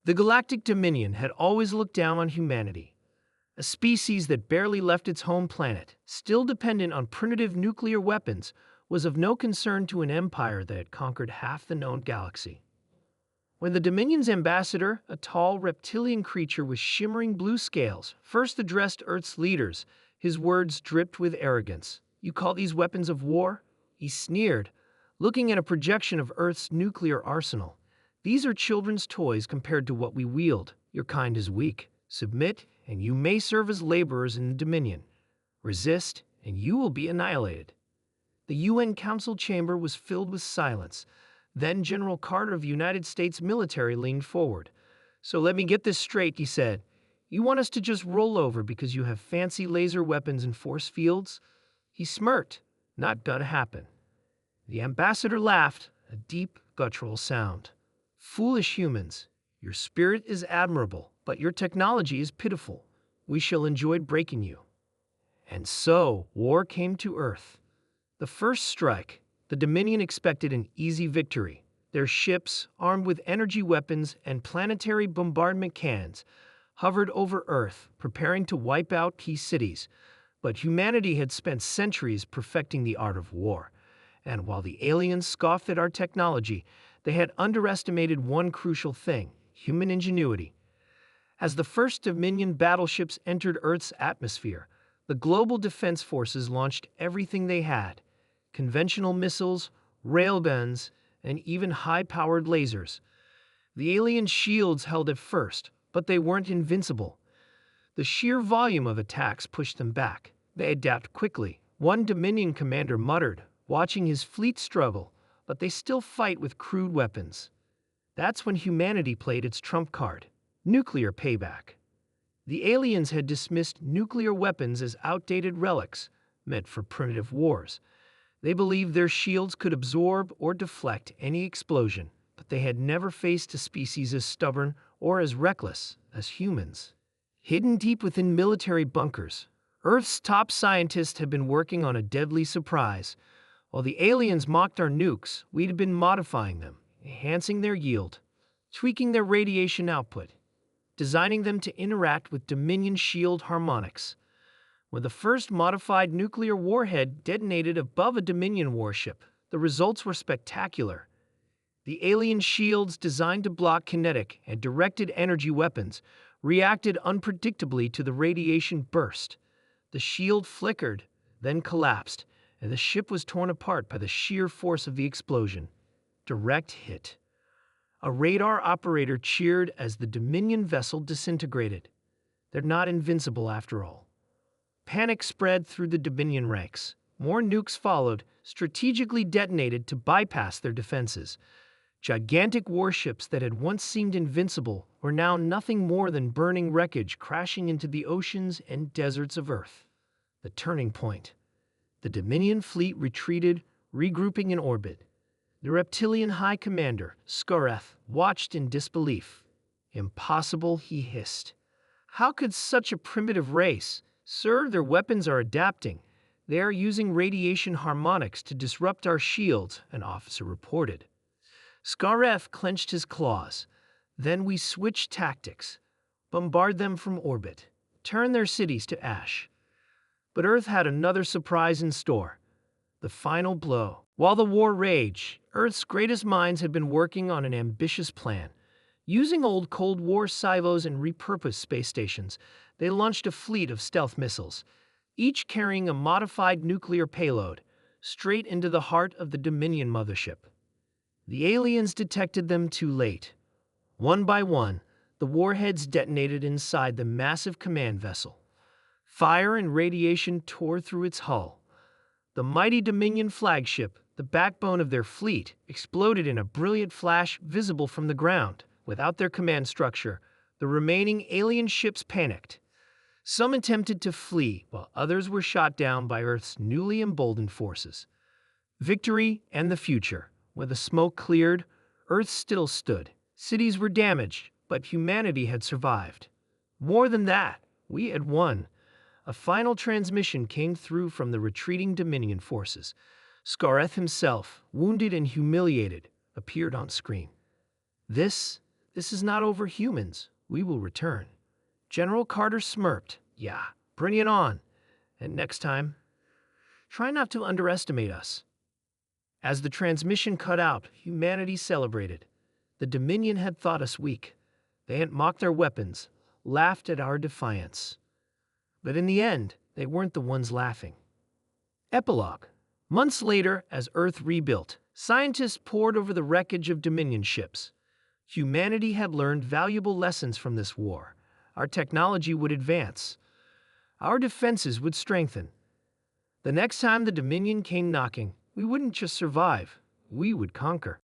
The Galactic Dominion had always looked down on humanity. A species that barely left its home planet, still dependent on primitive nuclear weapons, was of no concern to an empire that had conquered half the known galaxy. When the Dominion's ambassador, a tall reptilian creature with shimmering blue scales, first addressed Earth's leaders, his words dripped with arrogance. "You call these weapons of war?" He sneered, looking at a projection of Earth's nuclear arsenal. "These are children's toys compared to what we wield. Your kind is weak. Submit, and you may serve as laborers in the Dominion. Resist, and you will be annihilated." The UN Council chamber was filled with silence. Then General Carter of the United States military leaned forward. "So let me get this straight," he said. "You want us to just roll over because you have fancy laser weapons and force fields?" He smirked. "Not gonna happen." The ambassador laughed, a deep, guttural sound. "Foolish humans, your spirit is admirable, but your technology is pitiful. We shall enjoy breaking you." And so, war came to Earth. The first strike, the Dominion expected an easy victory. Their ships, armed with energy weapons and planetary bombardment cannons, hovered over Earth, preparing to wipe out key cities. But humanity had spent centuries perfecting the art of war. And while the aliens scoffed at our technology, they had underestimated one crucial thing: human ingenuity. As the first Dominion battleships entered Earth's atmosphere, the global defense forces launched everything they had: conventional missiles, railguns, and even high-powered lasers. The alien shields held at first, but they weren't invincible. The sheer volume of attacks pushed them back. They adapted quickly. One Dominion commander muttered, watching his fleet struggle, "But they still fight with crude weapons." That's when humanity played its trump card: nuclear payback. The aliens had dismissed nuclear weapons as outdated relics, meant for primitive wars. They believed their shields could absorb or deflect any explosion, but they had never faced a species as stubborn or as reckless as humans. Hidden deep within military bunkers, Earth's top scientists had been working on a deadly surprise. While the aliens mocked our nukes, we'd been modifying them, enhancing their yield, tweaking their radiation output, designing them to interact with Dominion shield harmonics. When the first modified nuclear warhead detonated above a Dominion warship, the results were spectacular. The alien shields, designed to block kinetic and directed energy weapons, reacted unpredictably to the radiation burst. The shield flickered, then collapsed, and the ship was torn apart by the sheer force of the explosion. Direct hit. A radar operator cheered as the Dominion vessel disintegrated. They're not invincible after all. Panic spread through the Dominion ranks. More nukes followed, strategically detonated to bypass their defenses. Gigantic warships that had once seemed invincible were now nothing more than burning wreckage crashing into the oceans and deserts of Earth. The turning point. The Dominion fleet retreated, regrouping in orbit. The reptilian high commander, Scareth, watched in disbelief. "Impossible," he hissed. "How could such a primitive race? Sir, their weapons are adapting. They are using radiation harmonics to disrupt our shields," an officer reported. Scareth clenched his claws. "Then we switch tactics. Bombard them from orbit. Turn their cities to ash." But Earth had another surprise in store. The final blow. While the war raged, Earth's greatest minds had been working on an ambitious plan. Using old Cold War sivos and repurposed space stations, they launched a fleet of stealth missiles, each carrying a modified nuclear payload, straight into the heart of the Dominion mothership. The aliens detected them too late. One by one, the warheads detonated inside the massive command vessel. Fire and radiation tore through its hull. The mighty Dominion flagship, the backbone of their fleet, exploded in a brilliant flash visible from the ground. Without their command structure, the remaining alien ships panicked. Some attempted to flee, while others were shot down by Earth's newly emboldened forces. Victory and the future. When the smoke cleared, Earth still stood. Cities were damaged, but humanity had survived. More than that, we had won. A final transmission came through from the retreating Dominion forces. Scareth himself, wounded and humiliated, appeared on screen. This This is not over, humans. We will return. General Carter smirked. Yeah, bring it on. And next time, try not to underestimate us. As the transmission cut out, humanity celebrated. The Dominion had thought us weak. They had mocked our weapons, laughed at our defiance. But in the end, they weren't the ones laughing. Epilogue. Months later, as Earth rebuilt, scientists pored over the wreckage of Dominion ships. Humanity had learned valuable lessons from this war. Our technology would advance. Our defenses would strengthen. The next time the Dominion came knocking, we wouldn't just survive, we would conquer.